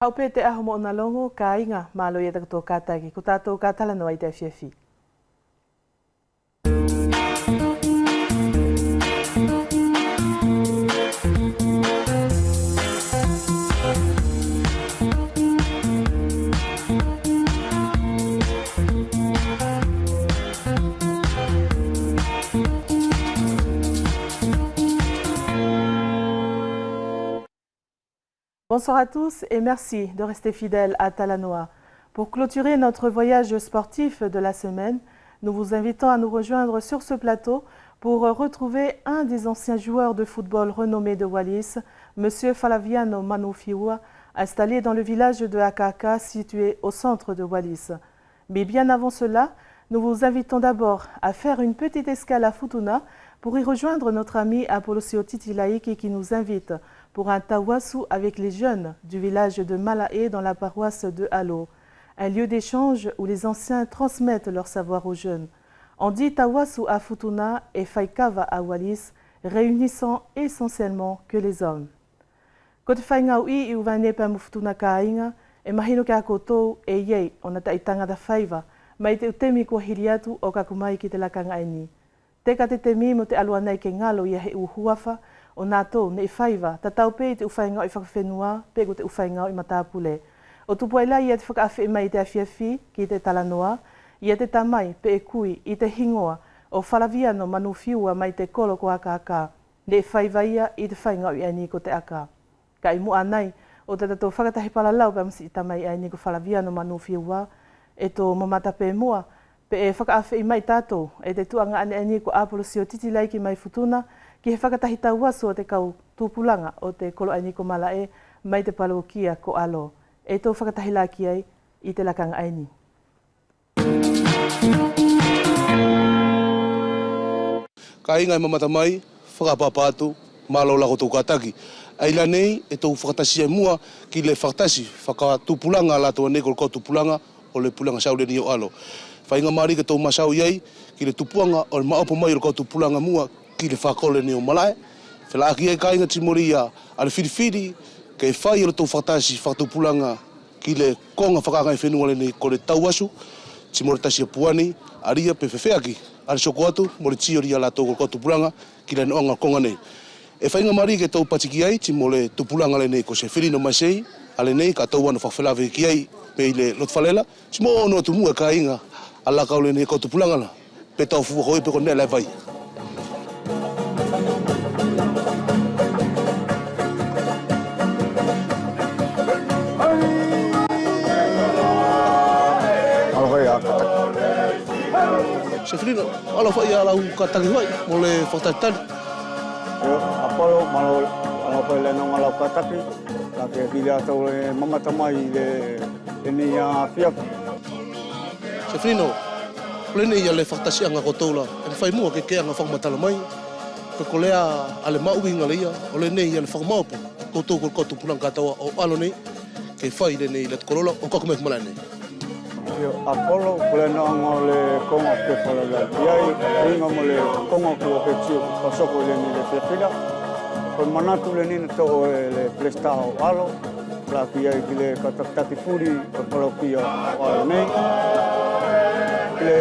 Haupe te aho mo na longo ka inga malo ia tato katagi ko tato katala no ai te fiafi. Bonsoir à tous et merci de rester fidèles à Talanoa. Pour clôturer notre voyage sportif de la semaine, nous vous invitons à nous rejoindre sur ce plateau pour retrouver un des anciens joueurs de football renommés de Wallis, M. Falaviano Manoufiwa, installé dans le village de Akaka situé au centre de Wallis. Mais bien avant cela, nous vous invitons d'abord à faire une petite escale à Futuna pour y rejoindre notre ami Apolosio Titilaiki qui nous invite pour un tawasu avec les jeunes du village de Malae dans la paroisse de Halo, un lieu d'échange où les anciens transmettent leur savoir aux jeunes. On dit tawasu à Futuna et faikava à Wallis, réunissant essentiellement que les hommes. Ko te whaingau I uvane pa mufutuna ka inga, e mahino ka koutou e iei o na taitanga da whaiva, mai te utemi kua hiri atu o ka kumai ki te lakanga aini. Te ka te temi mo te aluanei ke ngalo ia he uhuafa, o nātou ne whaiva, ta taupe I te uwhaingau I whakawhenua, pe ko te uwhaingau I matāpule. O tupuaila ia te whakawhi mai te awhiawhi ki te Talanoa, ia te tamai pe e kui I te hingoa o Falaviano Manoufiwa mai te kolo ko Akaka, ne whaiva ia I te whaingau I ani ko te aka. Ka I mua nei, o te tatou whakatahi palalau pa masi I tamai ai ni ko Falaviano Manoufiwa, e tō mamata pe mua, pe e whakawhi mai tātou, e te tuanga ane ani ko Apolosio Titilaiki mai Futuna, ki he whakatahi tauasu o te kau tūpulanga o te kolo aini ko Malae mai te palokia ko alo. E tō whakatahi la ki ai I te lakanga aini. Ka ingai mamata mai, whakapapatu, malo lako tō kataki. Aila nei e tō whakatasi e mua ki le whakatasi, whakatūpulanga la tō aneko ko tūpulanga o le pulanga saure ni o alo. Whainga mari ke tō masau iei ki le tupuanga o le maopo mai o ko tūpulanga mua ki le whakole ni o Malae. Whelaki e ka inga timori a le whiriwhiri, ke whai o le tō whakatasi whakatūpulanga ki le konga whakakai whenua le ni ko le tauasu, timori tasi a puani, aria pe whewheaki, ale soko atu, mo le tiori a la tō ko tūpulanga ki le noanga konga nei. E whainga mari ke tō patiki ai, timo le tūpulanga le nei ko se whirino mai sei, ale nei ka tau anu whakawhelawe ki ai, pe I le lotwhalela, timo ono atu mua ka inga, ala kau le nei ko tūpulanga la, pe tau fuwa hoi pe ko nei lai vai. Se whirino, ala whai ala hu ka taki huai, mo le whakatari. Apolo, malo, ala whai le nonga lau ka taki, la ke hili atau le mamata mai le ni a whiapu. Se whirino, le nei le whakatasi anga kotoula, e whai mua ke keanga whakamatala mai, ka kolea ale mauinga le ia, o le nei le whakamaupu, koutou ko tūpulanga katawa o alo nei, ke whai le nei le tukorola o kakumek malai nei. Apolo, kule noanga le konga ke whalala iai, inga mo le konga kua ke tio pasoko le ni le whiawhira. Ko manatu le nina tō le plestaha o alo, la ki iai ki le katakataki puri o palokia o alo nei. Ki le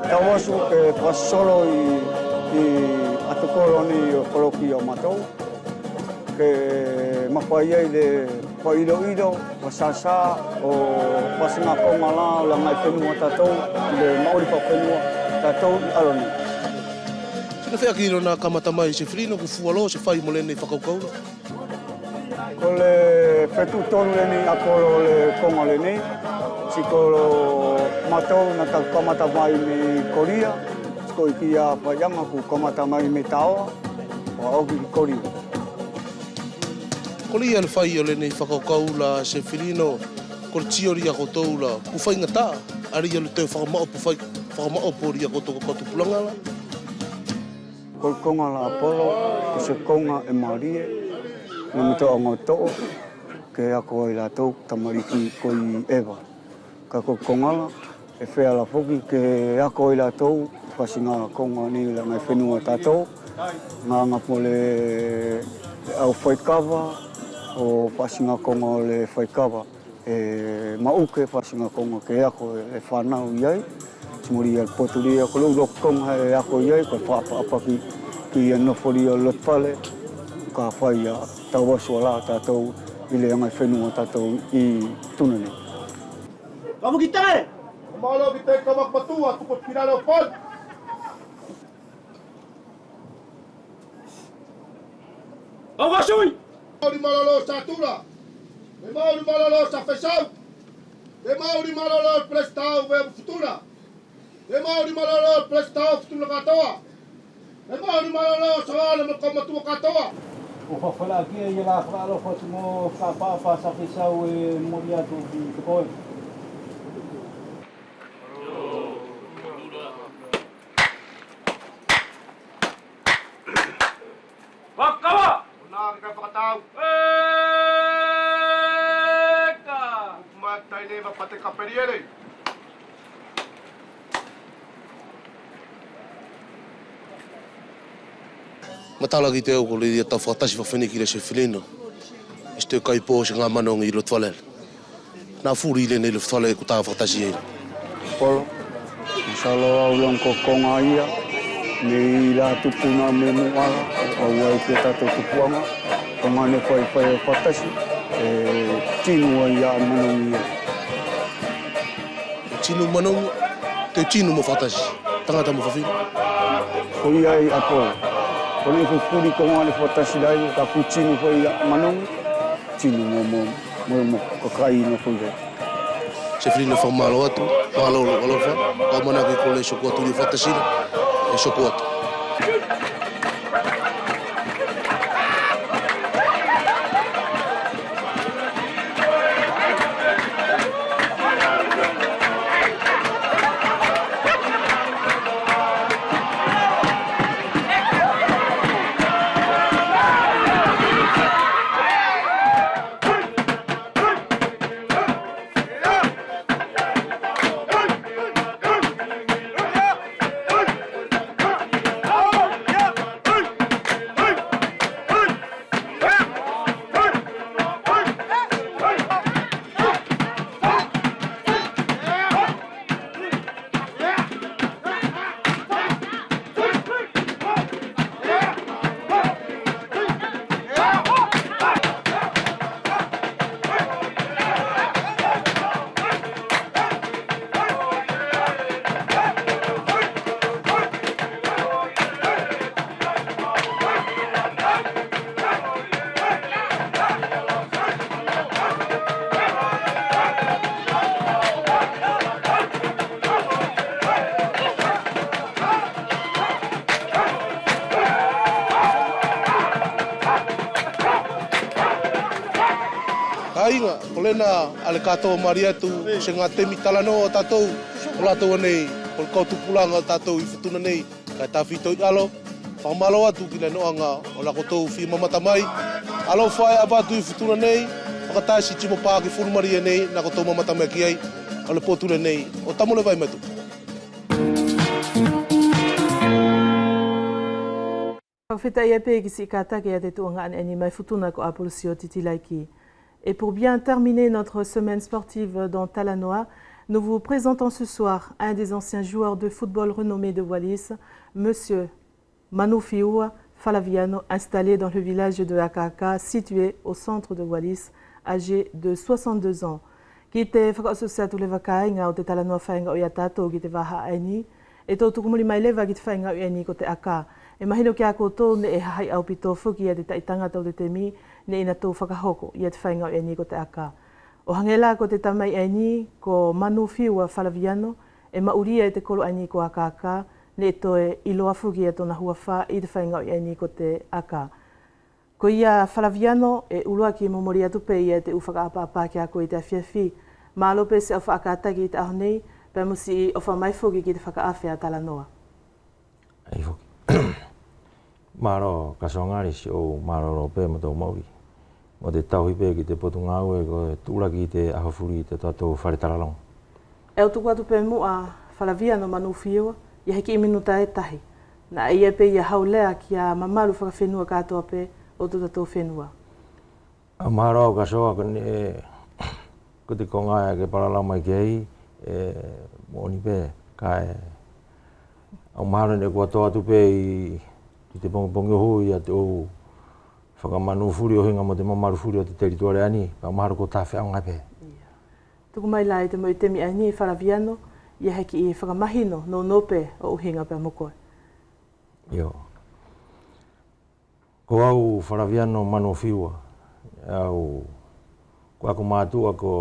tawasu ke pasolo I atukolo ni o palokia o matou. Ke mawhai iai le Pailo-ilo, pasasa o pasinga konga la la ngai whenua tātou, le maori pa whenua tātou I alo nei. Sina whea na kamata mai se whirino ku fualo se whai mo le nei whakaukaura? Ko le whetu tonu le nei Apolo le konga le nei, siko matou na tau kamata mai me Korea, siko I ki a whaianga ku kamata mai me Taoa, o auki ki Korea. Koli al whai o le nei whakaukaula se whirino, ko le tiori a koutou la puwhainga tā, ari alu te whakamao pori a koutou ko tūpulanga la. Ko le konga la Apolo, ko se konga e Marie, na mito a ngoto'o, ke ako I lātou tamariki ko I Eva. Ka ko konga la, e whea la whoki ke ako I lātou, pasinga konga ni la ngai whenua tātou, ngā ngapo le au whaikawa, o pasinga konga o le whaikawa. E mauke pasinga konga ke ako e whanau iai. Timori al poturia ko lo konga e ako iai ko apa ki nofori o lotpale ka whai a tau asu ala tātou i le angai whenua tātou i tunani. Kamu kita e! Malo kita kamak patua tu pot final o pon. Agasui! Mauri malolo sa tura. E mauri malolo sa fesau. E mauri malolo prestau ve futura. E mauri malolo prestau futura katoa. E mauri malolo sa wala mo kamatua katoa. O whawhala kia i la whaalo whatu mo whapapa sa fesau e mori atu ki te koe. Wakawa! Una ka pakatau. Eka! Matai le va pate kaperiere. Matalagi te o le dia ta fatasi fa fene ki le se filino. Este kai po se nga manong i lo twalel. Na furi le ne le twale ku ta fatasi e. Polo, masalo au lang ko konga ia, me la tupuna me muala, au ai ke tato tupuanga, konga ne whai whatasi, tinu ai a manong ia. Tinu manong, te tinu mo fatasi. Tangata mo fafino. Koi ai apo, kone fufuri konga ne whatasi dai, ka pu tinu whai a manong, tinu mo kakai na whai dai. Se filino fa malo atu, malo fa, ka mana ki kole soko atu di fatasi, e soko atu. Ainga, kolena ale katoa mariatu se ngā temi talano o tātou o lātou anei, o koutu pulanga o tātou I futuna nei, kai tāwhito I alo, whamalo atu ki le noanga o la kotou whi mamata mai, alo whae abatu I futuna nei, whakataisi timo pā ki furumaria nei, na kotou mamata mai ki ai, o le potule nei, o tamole vai matu. Whawhita ia pē ki si kātake a te tuanga ane mai futuna ko Apolosio Titilaiki. Et pour bien terminer notre semaine sportive dans Talanoa, nous vous présentons ce soir un des anciens joueurs de football renommés de Wallis, Monsieur Manu Fiua Falaviano, installé dans le village de Akaka, situé au centre de Wallis, âgé de 62 ans. Ki te whakaososea tu le wakainga o te Talanoa whainga o ia tātou ki te waha aini, e tō tukumuri mai lewa ki te whainga o iani ko te aka. E mahino ki a koutou ne e hahai au pito whuki a te taitangata o te temi, ne ina tō whakahoko I te whainga o iani ko te aka. O hangela ko te tamai aini ko Manu Fiua Falaviano, e mauria e te kolo aini ko aka, ne e toe iloa whuki a tōna huawha I te whainga o iani ko te aka. Ko ia Falaviano e ulua ki momori atu pe ia te uwhakaapa ki a ko I te awhiawhi, ma alope se o whaakataki I te aho nei, pe musi I o whamai whuki ki te whakaafe a Talanoa. Ai whuki. Maro kasongari si o maro rope mo tō mauri. Mo te tauhi pē ki te potu ngāue ko te tūraki te ahawhuri te tātou wharetaralong. E o tuku atu pē mua Falaviano Manu Fiua, I heki I minuta e tahi. Na ia pē ia haulea ki a mamaru whakawhenua katoa pē o tu tātou whenua. Amaro ka soa kone ko te konga ke parala mai kei mo ni pe kai amaro ne ko to atu pe i te pongo hui ate o whakamanu furi o hinga mo te mamaru furi o te teritori ani pa amaro ko ta whea ngai pe. Tuku mai lai te mo i temi ai ni wharaviano ia heki i whakamahino no nope o uhinga pe mokoe. Yo. Ko au wharaviano mano whiua. Au ko ako mātua ko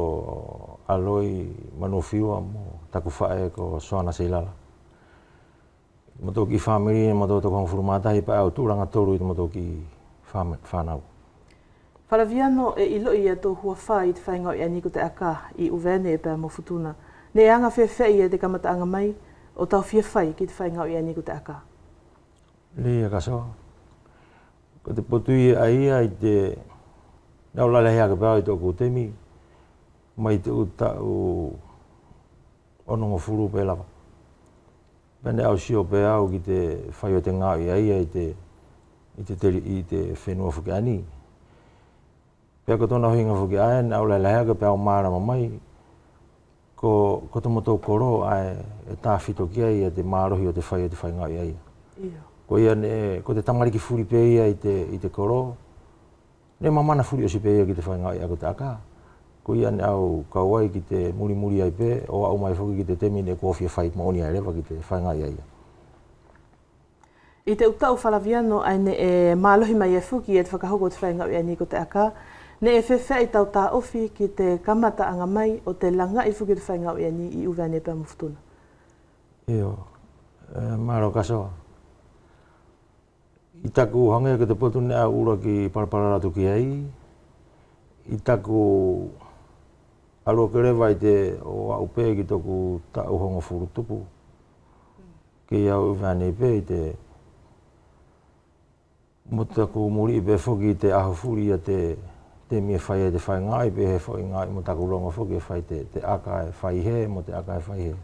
aloi mano whiua mo taku whae ko soana seilala. Mo tō ki whamiri mo tō tō whurumatahi pa au tūranga toru i mo tō ki whanau. Wharaviano e ilo i a tō hua whai i te whaingau i aniko te aka i uwene e pēr mo futuna. Ne anga whewhei e te kamata anga mai o tau whia whai ki te whaingau i aniko te aka. Lia ka soa. Ko te potui a ia i te naulale hea ka pēr i tōku temi mai te uta o onongo furu pē lava. Pene au sio pē au ki te whai o te ngau i a ia i te whenua whuki ani. Pea ko tōna huinga whuki ae, naulale hea ka pēr o mārama mai ko tomo tō koro ai e tā whito ki ai e te mārohi o te whai ngau i ai. Ko ia ko te tamariki furi pe ia i te koro, ne mamana furi o si pe ia ki te whai ngau i ai ko te aka. Ko ia ne au kauai ki te muri ai pe, o au mai whuki ki te temi ne kōwhia whai maoni ai rewa ki te whai ngau i ai. I te utau whalaviano ai ne e mālohi mai e whuki e te whakahoko o te whai ngau i ai ni ko te aka, ne e whewhea i tau tā ofi ki te kamata anga mai o te langa i whuki o te whai ngau i ai ni i uwene pēr mo futuna. Io, maro kasoa. I taku hange ke te potu nea ura ki parapararatu ki ai. I taku alo ke rewa i te o au pē ki toku tau hongo furu tupu. Ki au uwene pē i te mo taku muri i pē whuki i te aho furi a te mie whai e te whai ngai pē he whai ngai mo taku rongo whuki e whai te aka e whai he mo te aka e whai he.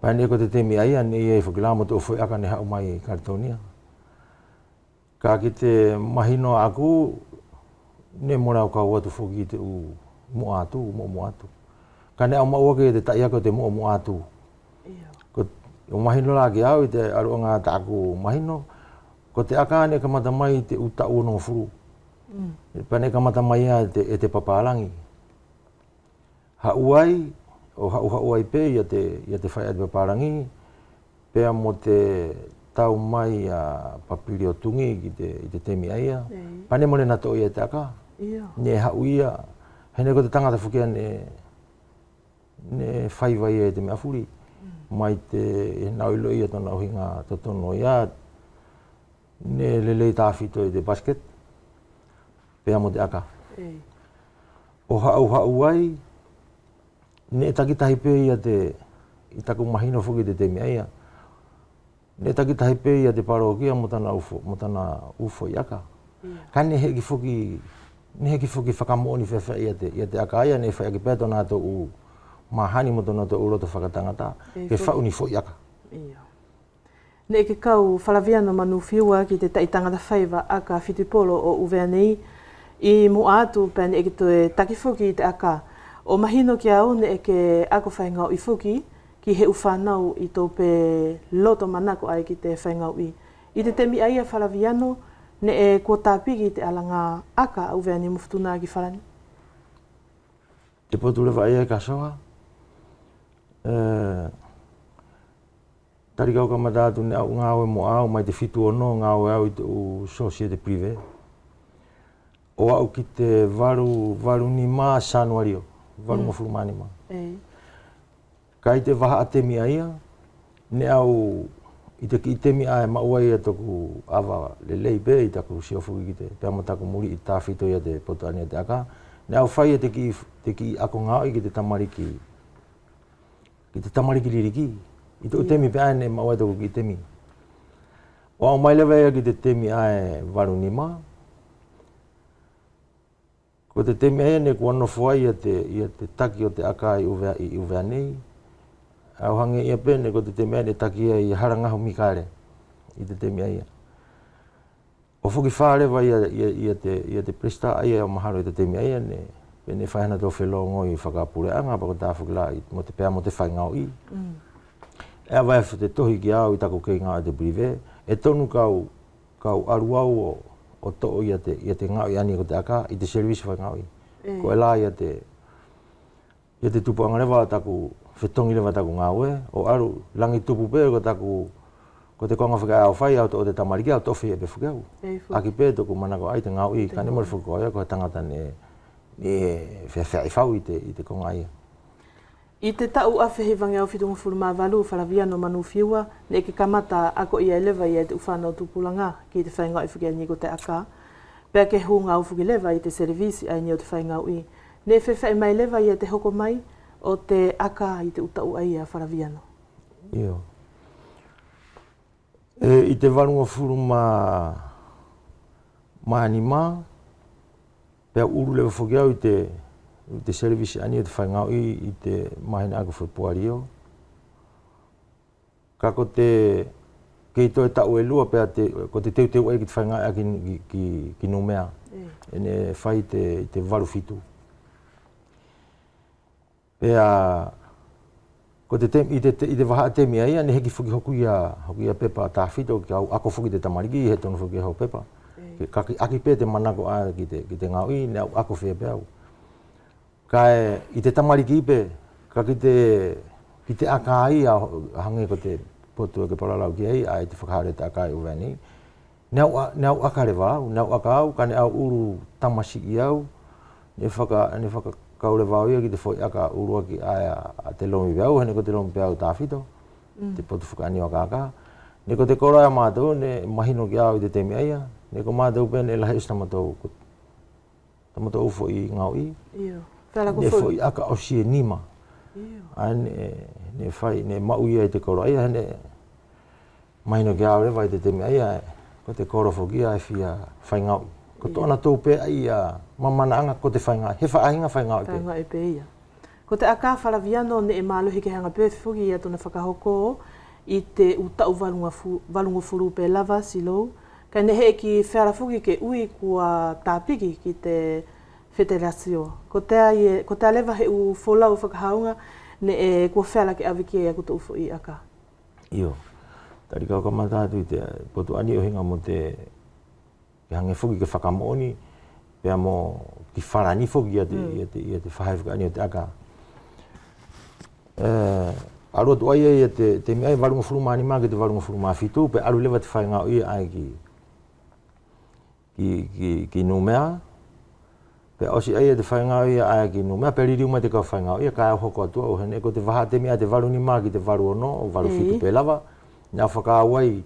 Paine ko te temi aia ni e whukila mo te o whai aka ne hau mai i Karitonia. Ka ki te mahino aku, ne mora o kau atu whuki te u mo atu. Ka ne au maua ke te tai ako te mo atu. O mahino la ki au i te aruanga ta aku mahino, ko te aka ne kamata mai te uta uono furu. Pane kamata mai e te papalangi. Hauai, o hauai pe ia te whai ate papalangi, pea mo te tau mai a papiri o tungi ki te temi aia. Pane mo ne nato ia te aka. Ne hau ia. Hene ko te tangata whukia ne whai vai e te mea furi. Mai te nauilo ia tona uhinga totono ia. Ne lelei tāwhito i te basket. Pea mo te aka. O hau ai. Ne takitahi pe ia i taku mahino whuki te temi aia. Ne takitahi pe ia te parokia mo tana ufo i aka. Ka ne heki whuki whakamooni whewha ia te aka aia ne whai ake pēto nā tō u mahani mo tōna tō uroto whakatangata. Ke whauni fo i aka. Ne ke kau whalaviano manu whiua ki te taitangata whaiva aka whitipolo o Uweanei i mo atu pēne e ke toe taki whuki i te aka. O mahino ki au ne e ke ako whaingau i whuki ki he uwhanau i tō pē loto manako ai ki te whaingau i. I te temi aia whalaviano ne e kua tāpiki i te alanga aka a Uweanei mo futuna ki whalani. Te potu lewa ia ka soa. Tarikau ka matatu ne au ngāwe mo au mai te whitu ono ngāwe au i te u societe privé. O au ki te varu ni mā sanuario, varu mo furumani mā. Kai te waha a temi aia, ne au i te ki temi aia maua ia toku awa lelei pe i taku siofuki ki te pea mo taku muri i tā whito ia te potu ania te aka. Ne au whai te ki ako ngāo i ki te tamariki liriki. I te temi pe aia ne maua toku ki temi. O au mai lewa ia ki te temi aia varu ni mā. Ko te temi aia ne kua nofo ai ia te taki o te aka i Uweanei. Au hange ia pene ko te temi aia ne taki ai harangahu mikare i te temi aia. O foki whaalewa ia te presta aia o maharo i te temi aia ne pene whaihana tō whelongo i whakapureanga pa ko tā whakila mo te pēa mo te whaingao i. Ea vai te tohi ki au i tako kei ngā te prive, e tonu kau aruau o tō ia te ngau i ani ko te aka i te servisi whaingao i. Ko e la ia te tupuanga rewa taku, whetongi rewa taku ngāue, o aru langi tupu pēr ko taku ko te konga whakai au whai au o te tamariki au tofi e pe whakau. Aki pē toku manako ai te ngau i, ka ne mori whakakoia ko he tangata ne whea i whau i te konga ia. I te tau awhihi wangi au whitunga whuruma walu wharawia no manu whiua, ne ke kamata ako ia lewa i te uwhanau tupulanga ki te whaingau i whukia ni ko te aka. Pea ke hunga au whuki lewa i te servisi ai ni o te whaingau i. Ne whewhai mai lewa i te hoko mai o te aka i te utau ai a wharawia no. Io. I te warunga whuruma maanima, pea uru lewa whukiau i te servisi ani o te whaingau i te mahina ako whapuario. Ka ko te kei toi tau e lua pea ko te teu ai ki te whaingau aki ki numea. Ene whai te waru fitu. Pea ko i te waha temi ai ane heki whuki hoku ia pepa tā whito ki au ako whuki te tamariki he tonu whuki hau pepa. Aki pē te manako a ki te ngau i ne au ako whea peau. Kai i te tamariki ipe, ka ki te aka ai a hange ko te potua ke paralau ki ai, ai te whakahare te aka i uwani. Ne au aka rewa au, ne au aka au, ka ne au uru tamasiki au, ne whaka kaure wau ia ki te whoi aka urua ki aia a te lomi peau, hene ko te lomi peau tāwhito, te potu whakaani o aka. Ne ko te koroia mātou, ne mahino ki au i te temi aia, ne ko mātou pēne lahe is tamatou ufo i ngau i. Ne whoi aka o sie nima. Ne whai, ne mau ia i te koroia, hene mahino ki au rewa i te temi aia, ko te koro whokia e whia whai ngau i. Ko tōna tō pē ai mamanaanga ko te whainga, he whainga whainga i pē. Whainga i pē ia. Ko te aka wharaviano ne e māluhi ke hanga pē whuki ia tōna whakahoko i te utau walunga furu pē lava silou. Kai ne he ki whara whuki ke ui kua tāpiki ki te federasio. Ko te lewa he u wholau whakahaunga ne e kua whara ke awiki e kuta ufo i aka. Io. Tari kau ka matatu i te potu ani o hinga mo te ke hange whuki ke whakamooni, pea mo ki wharani whuki ia te whahai whakaani o te aka. Aru atu aia ia te mea i warunga whuruma ani maa ki te warunga whuruma whitu, pe aru lewa te whaingau ia ai ki numea. Pe osi aia te whaingau ia ai ki numea, pe ririu mai te kau whaingau ia, ka au hoko atua o hene, ko te waha te mea te waru ni maa ki te waru ono, o waru whitu pe lava, nga whakau ai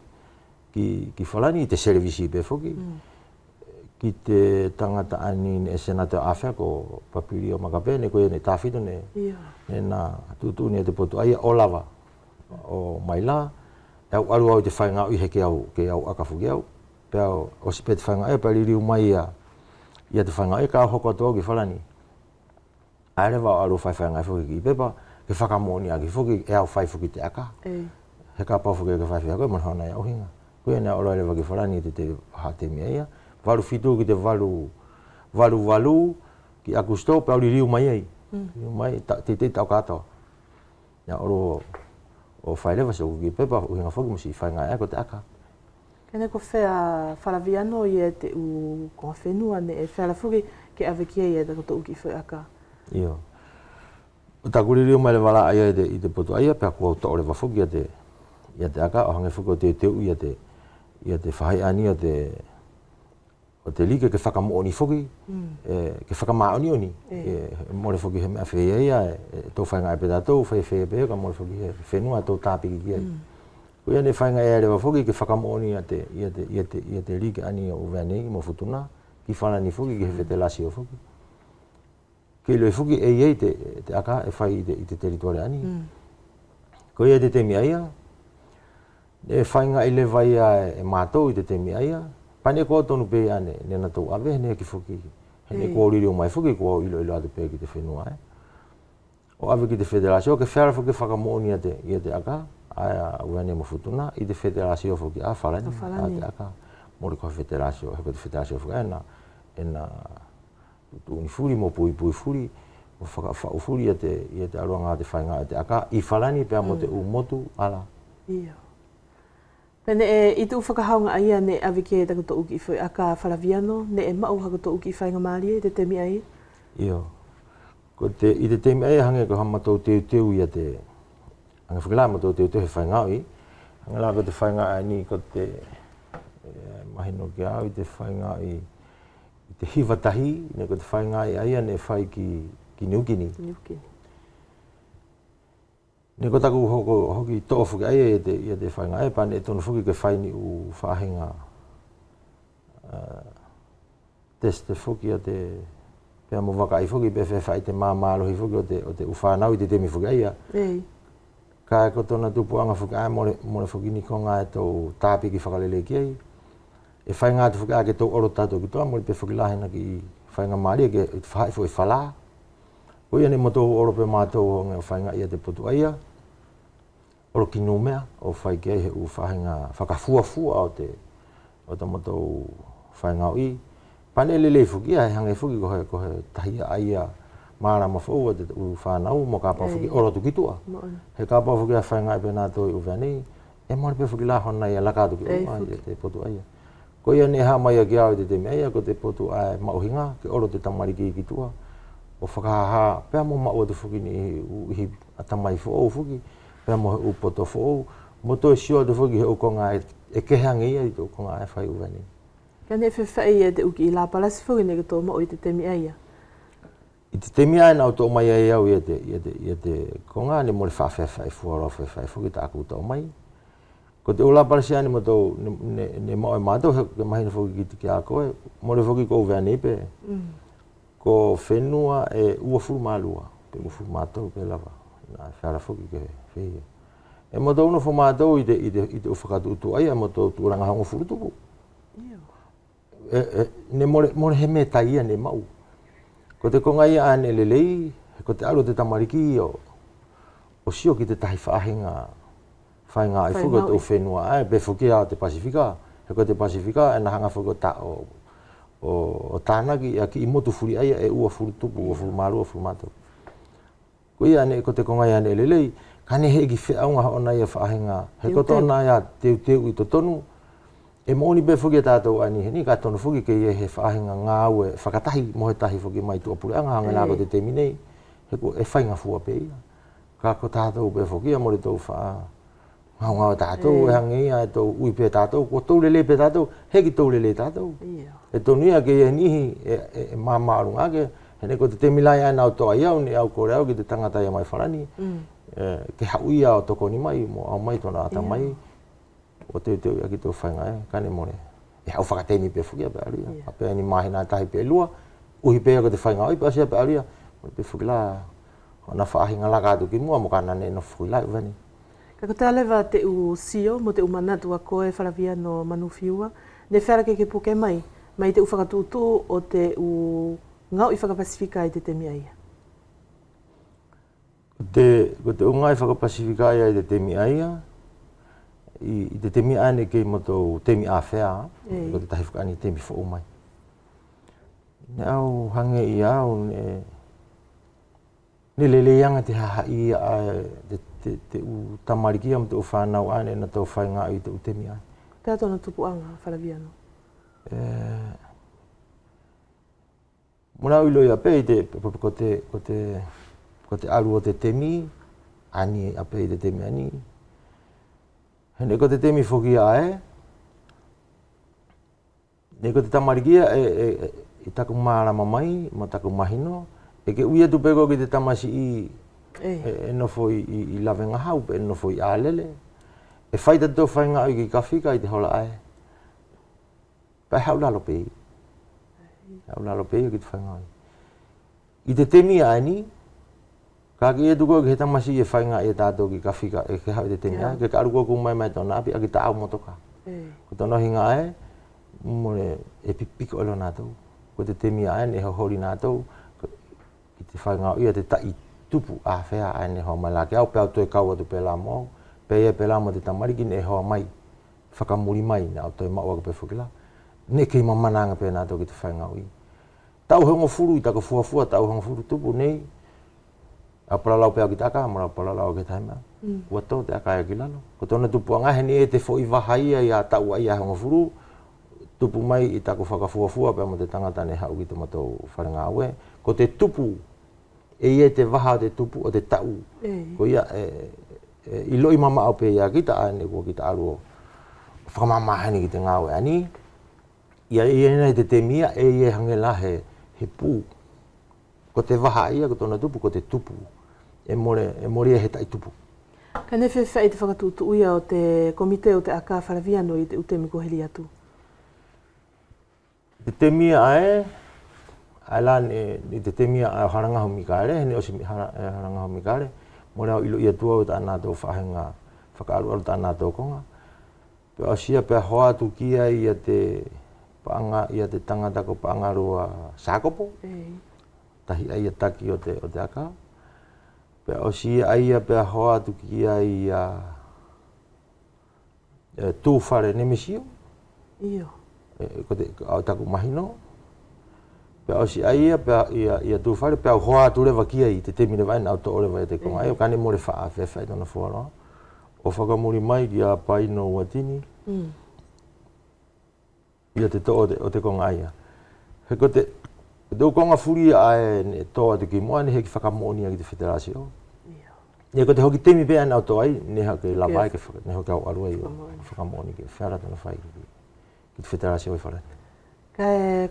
ki whalani i te servisi pe whuki. Ki te tangata ani ne senata awhea ko papiri o makape, ne koe ne tāwhito ne nā tūtū ne te potu aia o lava o maila, e au aru au te whaingau i he ke au akafu ke au, pe au o si pe te whaingau e paririu mai ia te whaingau e ka au hoko atua ki whalani. Aere wau aru whai whaingai whuki ki pepa, ke whakamoni a ki whuki e au whai whuki te aka. He ka pau whuki ke whai whai koe, manhona e au hinga. Koe ne au loere waki whalani te hatemi ia. Waru whitu ki te walu ki akusto, pe auri riu mai ai. Riu mai, te tau katoa. Ia oro o whairewa se uki pepa, uhinga whoki musi whainga ea ko te aka. Kene ko whea wharaviano i e te u koha whenua ne e whea whuki ke aweki e te koto uki whea aka. Io. O ta kuri riu mai le wala aia i te potu aia, pe aku au ta ore whafuki ia te aka, o hange whuki o te teu ia te whahai ani o te like ke whakamooni whuki, ke whakamaoni oni. Mōre whuki he mea whea ia, tō whainga e pe tātou, whea pēo, ka mōre whuki he whenua tō tāpiki ki ai. Koia ne whainga e rewa whuki ke whakamooni ia te like ani o uwea mo futuna, ki whanani whuki ke he whete lasi o whuki. Ke loe whuki e iei te aka e whai i te teritore ani. Koia te temi aia, ne whainga i le vai e mātou i te temi aia, pane ko tonu pe ane ne na tau ave ne ki whuki. Hene ko oriri o mai whuki ko ilo ate pe ki te whenua. O ave ki te federasio, ke whera whuki whakamooni ia te aka, aia uane mo futuna, i te federasio whuki a whalani a te aka. mo le ko federasio he ko federasio fana ena tu ni furi mo pui furi o fa furi ia te aronga te whainga te aka I falani pe mo te umotu ala ia pene I tu whakahaunga ia ne avike ta ko uki foi aka falaviano ne mau ha ko uki whainga mali te temi ai ia ko te I te temi ai hange ko hamatou teu ia te anga whakala mo teu he whainga I anga la ko te whainga ai ni ko te mahino ke au I te whainga I te hiwatahi, ne ko te whainga I aia ne whai ki Niukini. Ne ko taku hoki to'o whuki aia ia te whainga aia, pane e tonu whuki ke whaini u whahinga teste whuki a te pia mo waka I whuki, pe whai te māmālohi whuki o te uwhanau I te temi whuki aia. Ka e ko tona tupuanga whuki aia, mo le whuki ni konga e tau tāpi ki whakalele ki ai. E whainga te whuki ake tau oro tātou ki toa, mo le pe whuki lahina ki whainga maria ke whai fo e whala. Ko ia ne mo tau oro pe mātou o ngā whainga ia te potu aia. Oro ki numea, o whai ke he u whainga whakafuafua o te mo tau whainga o I. Pane lele whuki ai, hange whuki ko he tahia aia mara ma whau o te u whanau, mo kāpau whuki oro tu kitua. He kāpau whuki a whainga I pe nātou I uwhanei, e mo le pe whuki lahona ia lakātu ki o ia te potu aia. Ko ia ne ha mai ki au te temi aia ko te potu ai mauhinga ke oro te tamariki ki tua o whakaha pea mo mau te whuki ni hi atamai fo whuki pea mo u poto fo mo to sio te whuki he ukonga e kehangi ia I te ukonga e whai uwani. Ka ne whewhai e te uki I la palasi whuki ne kato mau I te temi aia? I te temi aia nau tō mai ai au ia te konga ne mo le whawhewhai fuara whewhai whuki ta aku tō mai. Ko te ola parasiani mo tau ne mau e mātou ke mahina whuki ki a koe, mo le whuki ko uwea nepe. Ko whenua e ua furu mālua, pe ua furu mātou pe lava, nā whiara whuki ke whia. E mo tau no whu mātou I te uwhakatu utu aia, mo tau tūranga hongo furu tupu. Ne more he me taia ne mau. Ko te konga ia ane lelei, ko te aro te tamariki o sio ki te tahi whaahinga, whainga I whuka o whenua, pe whuki a te Pasifika, he ko te Pasifika e nahanga whuka ta o tānaki a ki I motu furi aia e ua furu tupu, ua furu maru, ua furu mātou. Ko ia ne ko te konga ia ne lelei, ka ne he ki whiaunga ona ia whaahinga, he ko tōna ia teu I to tonu, e mooni pe whuki a tātou ani, he ni ka tonu whuki ke ia he whaahinga ngā ue, whakatahi mo he tahi whuki mai tua pureanga hanga nā ko te temi nei, he ko e whainga fua pe ia. Ka ko tātou pe whuki a mo le tau whaa, ngā tātou, e hange ia, e tau ui pe tātou, ko tau lele pe tātou, he ki tau lele tātou. E tonu ia ke ia nihi e māmaru ngā ke, he ne ko te temilai ai nau toa iau, ne au kore au ki te tangata ia mai wharani, ke hau ia o toko ni mai, mo au mai tona ata mai, o teu ia ki tau whainga e, kane more. E hau whakatemi pe whukia pe aria, a pe ni mahina tahi pe lua, uhi pe ko te whainga oi, pe asia pe aria, mo te whukila, ona whaahinga lakatu ki mua, mo kana ne no whukilai uvani. Ka ko te alewa te u sio mo te u manatu a koe wharawia no manuwhiua, ne whera ke puke mai te u whakatutu o te u ngau I whakapasifika I te temi aia? Ko te u ngau I whakapasifika aia I te temi aia, I te temi ane kei mo tau temi a whea, ko te tahi whakani temi wha mai. Ne au hange I au, ne leleanga te haha I a te u tamariki am te u whanau ane na tau whainga I te u temi ane. Pea tōna tupuanga, wharaviano? Muna uilo ia pe ko te aru o te temi, ani a pe I te temi ani. Hene ko te temi whoki ae, ne ko te tamariki I taku mārama mai, ma taku mahino, e ke uia tu peko ki te tamasi e nofo I lawenga hau, e nofo I ālele. E whaita tō whainga au ki kawhika I te hola ae. Pai hau lalo pei. Hau lalo pei ki te whainga au. I te temi aeni, ka ki e tuko ki he tamasi e whainga e tātou ki kawhika e ke hau I te temi ae. Ke ka aruko ku mai tōna api, a ki ta au motoka. Ko tōna hinga ae, mole e pipiko alo nātou. Ko te temi aeni e hori nātou, ki te whainga au ia te tai tupu a whea aene hoa mai la ke au pe au toi kau atu pe la mo pe ia pe la mo te tamariki ne hoa mai whakamuri mai ne au toi maua ke pe whukila Ne kei mamananga pe nā tō ki te whaingau i. Tau hongo furu i tako fuafua, tau hongo furu tupu nei. A palalau pe au ki taka, mara palalau ki taima. Ua tō te akaya ki lalo. Ko tōna tupu angahe ni e te fo i wahaia i a tau ai a hongo furu. Tupu mai i tako whakafuafua pe mo te tangata ne hau ki te matou wharenga aue. Ko te tupu, e te waha o te tupu o te tau. Ko ia, i loi mama au pe ia ki ta ane kua ki ta aruo. Whakamamahani ki te ngāwe ani. Ia nei te te mia e hangela he pū. Ko te waha ia ko tōna tupu, ko te tupu. E more he tai tupu. Ka ne whewhai te whakatutu uia o te komite o te aka wharaviano i te utemi koheli atu? Te te mia ae, ailan i te te mia ae harangaho mikare, hene osi harangaho mikare. More au ilo ia tua o ta anātou whahenga, whakaaru ta anātou konga. Pe o sia pe hoa tu kia ia te paanga ia te tangata ko paangarua Sakopo. Tahi ai taki o te aka. Pe o sia ai pe hoa tu kia ia tūwhare Nemesio. Iyo. Ko te au taku mahino. Pe o sia ai pe ia tūwhare pe au hoa tu rewa kia i te temi rewa ina au to rewa e te konga. Ai o kane more wha awhewhai tona whuaroa. O whakamuri mai ki a Paino Watini. Ia te tō o te konga aia. He ko te konga furi ae ne tō atu ki mua, ne he ki whakamonia ki te federasio. Ia ko te hoki temi pēa nau tō ai, ne ha ke lawai ke ne hoki au arua i whakamoni ke whara tona whai ki te federasio i whare.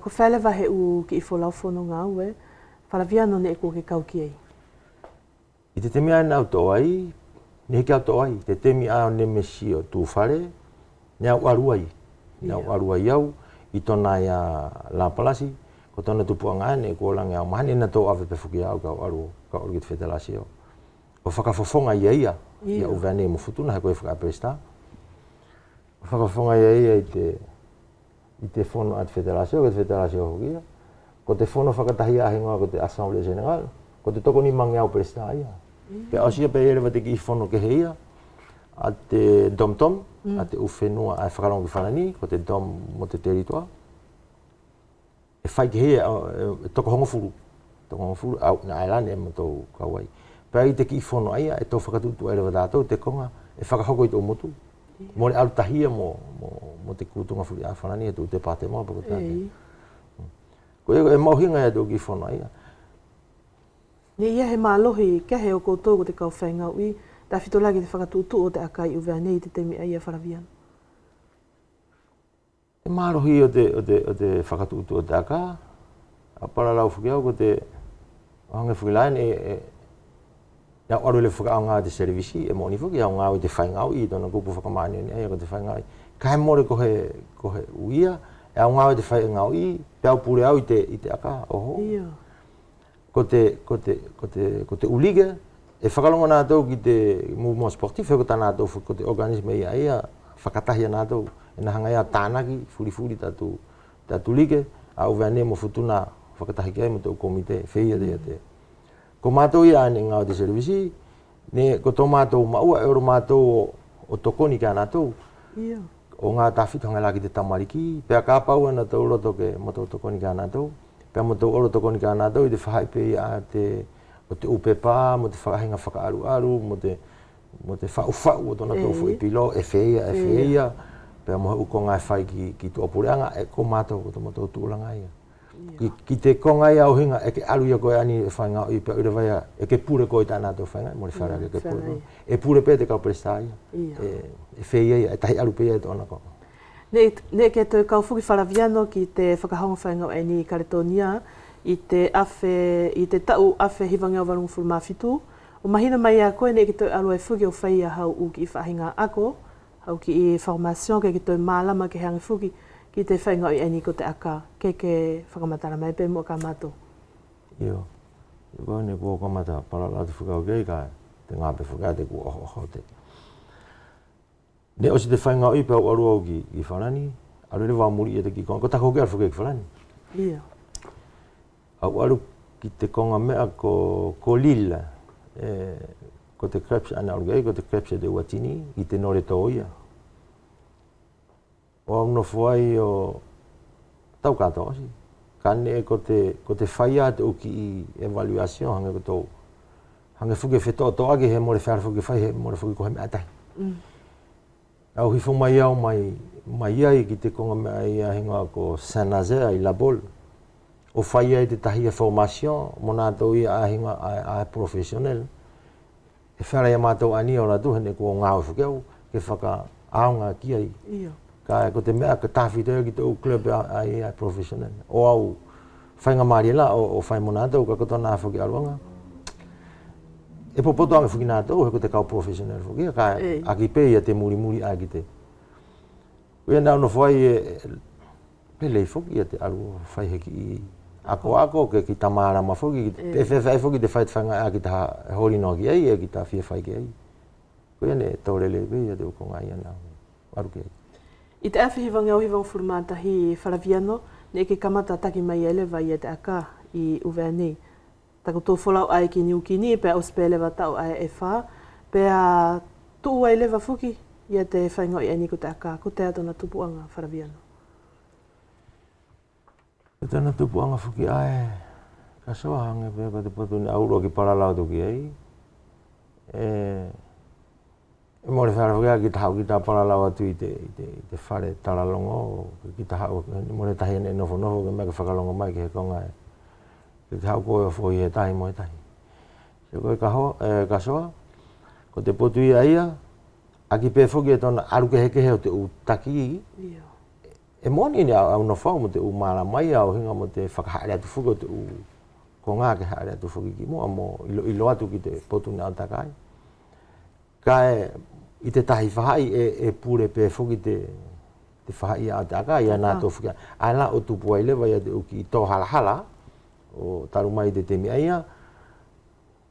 Ko whalewa he u ki i wholau whono ngā ue, wharaviano ne e kua ke kau ki ei? I te temi ai nau tō ai, ne he ki au tō ai, te temi ai o Nemesio tū whare, ne au arua i. Nau arua iau, i tona ia La Palasi, ko tona tupuanga ane, ko langi au mahani na tō awe pewhuki au kau aru ki te federasio. O whakafofonga ia uwene mo futuna, he koe whakapresta. O whakafofonga ia i te whono at federasio, ko te federasio hokia. Ko te whono whakatahi ahinga ko te Assemblée Générale, ko te toko ni mangi au presta ia. Pe ausia pe erewa te ki whono ke heia, a te Dom-Tom, a te uwhenua a whakarongi whanani, ko te Dom mo te teritoa. E whai ki hea, toko hongofuru. Toko hongofuru, au na ailane e matou kauai. Pea i te ki whono aia, e tō whakatutu aerewa tātou, te konga, e whakahoko i tō motu. Mo re arutahia mo te kutunga furi a whanani, e tō te pāte mau pako tātou. Ko e mauhinga e tō ki whono aia. Ne ia he mālohi, kia he o koutou ko te kau whaingau i, ta whitolagi te whakatutu o te akai uwea nei te temi aia wharaviano. E mārohi o te whakatutu o te aka, a paralau whukiau ko te hange whukilain ia aru le whakao ngā te servisi, e moni whuki, au ngā o te whaingau i, tōna kupu whakamāni ni aia ko te whaingau i. Kai more ko he uia, e au ngā o te whaingau i, pe au pure au i te aka, oho. Iyo. Ko te ulige, e whakalonga nātou ki te mouvement sportif, e ko tā nātou ko te organisme ia whakatahia nātou, e na hanga ia tānaki, furi tātu like, a uwea ne mo futuna whakatahi kia mo tō komite, whia te. Ko mātou ia ane ngā o te servisi, ne ko tō mātou maua, e oro mātou o tokoni kia nātou, o ngā tāwhito hanga laki te tamariki, pea ka pau ana tau roto ke mo tō tokoni kia nātou, pea mo tō oro tokoni kia nātou, i te whahaipe ia o te upepa, mo te whakahinga whakaaru-aru, mo te whau-whau o tōna tō fo i pilo, e whia, pea mo hau konga e whai ki tō apureanga, e ko mātou ko tō mātou tūlanga ia. Ki te konga ia o hinga, e ke aru ia koe ani e whainga i pia ure vai e ke pure koe tā nātou whainga, mo le whara ke pure koe. E pure pē te kau presta ia, e whia ia, e tahi aru pē ia e tōna koe. Ne ke te kauwhuki wharaviano ki te whakahonga whainga o ni Karetonia, i te tau awhe hivangia o warungu furu mawhitu. O mahina mai a koe ne ki te aloe whuki o whaia hau u ki i whahinga ako, hau ki i formation, ke te mālama ke hangi whuki, ki te whainga o eni ko te aka, ke whakamatara mai pē mua ka mātou. Io, i koe ne kua kamata parala te whukau kei kai, te ngāpe whukai te kua oho te. Ne osi te whainga o i pēu aru au ki whanani, aru re wāmuri e te ki konga, ko tako kea whukai ki whanani. Ia. Au aru ki te konga mea ko lila, ko te kreps ana aru kei, ko te kreps e te Watini, i te nore tō ia. O au nofu ai o tau katoa si. Kane ko te whaia te uki i evaluation hange koto. Hange fuke wheto to ake he more whare fuke whai he more fuke ko he mea tahi. Au hifo mai au mai ai ki te konga mea ia hinga ko Saint-Nazaire i La Bolle. O whaia i te tahi e formation, mona tau ia a hinga a professionnel. E whara ia mātou ani o ratu hene ko ngāo fuke au, ke whaka aonga ki ai. Ka ko te mea ka tawhi teo ki te u club a professionnel. O au whainga maari la o whai mona tau ka koto nā fuke aruanga. E popoto ame fuki nā tau he ko te kau professionnel fuki. Ka aki pe ia te muri a ki te. Ue nao no whai e pelei fuki ia te aru whai heki i ako ke ki tamara ma fuki. E whai fuki te whai whanga a ki ta hori no ki ai e ki ta whia whai ki ai. Ko ia ne taurele pe ia te ukonga ia nao. Aru ki ai. I te awhihiwanga o hiwang furumatahi wharaviano, ne ke kamata taki mai elewa i te aka i uwea Tako tō wholau ai ki niu ki ni, pēa ospe elewa tau ai e whā, pēa tū ai elewa fuki i te whaingo i eni ko te aka, ko te atona tupuanga wharaviano. Ko tēna tupuanga fuki ai, ka soa hange pēa ko te potuni auro ki paralau tuki ai. E more whara whakea ki tahau ki tā paralau atu i te whare taralongo, ki tahau, more tahi ane nofo ke mea ke whakalongo mai ki he konga e. Ki tahau koe o fōi he tahi mo he tahi. Se koe ka soa, ko te potu ia ia, aki pē whoki e tōna aruke heke o te utaki, e moni ni au no whau mo te umara mai au hinga mo te whakahaere atu whuki o te ko ngā ke haere atu whuki ki mua mo ilo atu ki te potu ni au takai. Ka i te tahi whahai e pure pē whuki te whahai au takai ia nā tō whuki. Ai la o tupu ai lewa ia te uki i tō hala o taru mai te temi aia.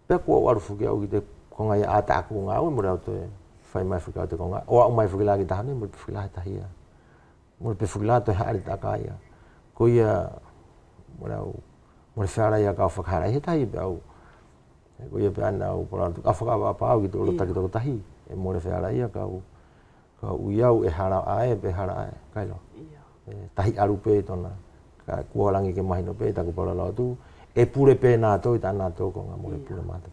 Pea kua o aru whuki au ki te konga ia a tāku ngā ue mo reo te whai mai whuki au te konga. O au mai whuki la ki tahane mo te whuki la he tahi ia. Mo te whuki la to haere takai ia. Ko ia mo reo mo le whara ia kau whakahara he tahi pe au. Ko ia pe ana au poratu ka whakawapa au ki te oro taki toko tahi. E mo le whara ia kau uiau e hara ae pe hara ae. Kailo. Tahi aru pe tona. Ka kuarangi ke mahino pe taku paralau atu. E pure pe nā tō i tā nā tō konga mo le pure mātou.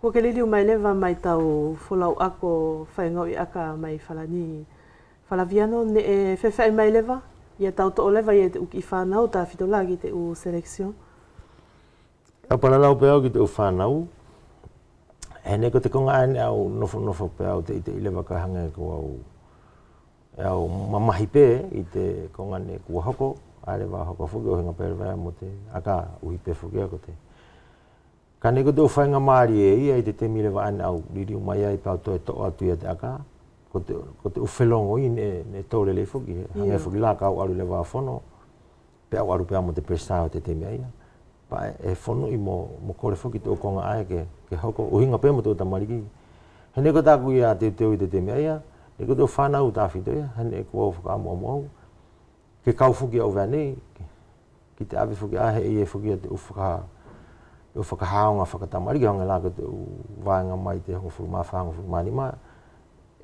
Ko ke liliu mai lewa mai tau wholau ako whaingau i aka mai whalani. Whalaviano ne e whewhai mai lewa. Ia tau to o lewa i te uki whanau tā whitola ki te u selection. A paralau pe au ki te u whanau. E ne ko te konga ane au nofo pe au te i te ilewa ka hange ko au mamahi pe i te konga ne kua hoko. Are wa hoko fuki o hinga perewea mo te aka uhi pe fuki ako te. Ka ne ko te u whainga maari e ia i te temi lewa ane au ririu mai ai pau toi to atu ia te aka. Ko te u whelongo i ne tōre le fuki. Hange fuki la ka au aru lewa whono. Pe au aru pea mo te presa o te temi aia. Pa e whono i mo kore fuki te ukonga ai ke hoko. Uhinga pe mo te utamariki. Hene ko tāku ia te teo i te temi aia. Ne ko te u whanau tāwhito ia. Hene kua u whakaamu amu au. Ke kau fuki au vane, ki te awe fuki ahe i e fuki a te whakahaonga whakatamariki honga la ko te vaenga mai te hongo furu mawhanga furu mani maa.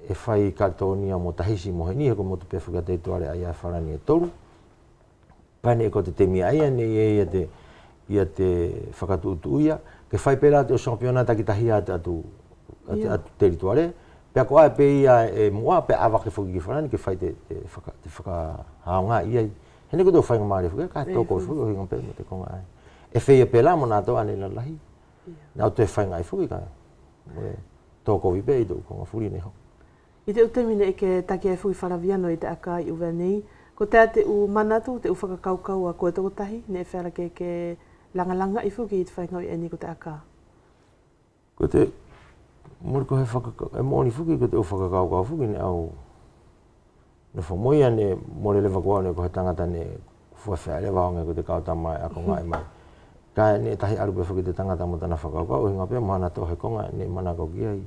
E whai kartonia mo tahisi mo heni, heko mo te pe fuki a te tuare ai a wharani e toru. Pane e ko te temi aia ne ia te whakatuutu uia. Ke whai pera te o championata ki tahi atu terituare. Pea ko ai pe ia e mua pe awake fuki ki whanani ke whai te whakahaonga iai. Hene ko te o whainga maari fuki, ka tōko fuki o hinga pe mo te konga ai. E whai e pela mo nā tō ane la lahi. Nau te whainga ai fuki ka. Tōko vipe i tō konga furi neho. I te utemine e ke taki ai fuki wharaviano i te aka i uwea nei. Ko te ate u manatu, te u whakakaukau a koe toko tahi, ne e whara ke langa i fuki i te whaingau i eni ko te aka. Ko te mori ko he whakakau, e moni fuki ko te u whakakaukau fuki ne au no whamoia ne more lewa kua ne ko he tangata ne fuawhea lewa honga ko te kauta mai ako ngai mai. Ka ne tahi arupe fuki te tangata mo tana whakaukau, hinga pia mahana tō he konga ne manako ki ai.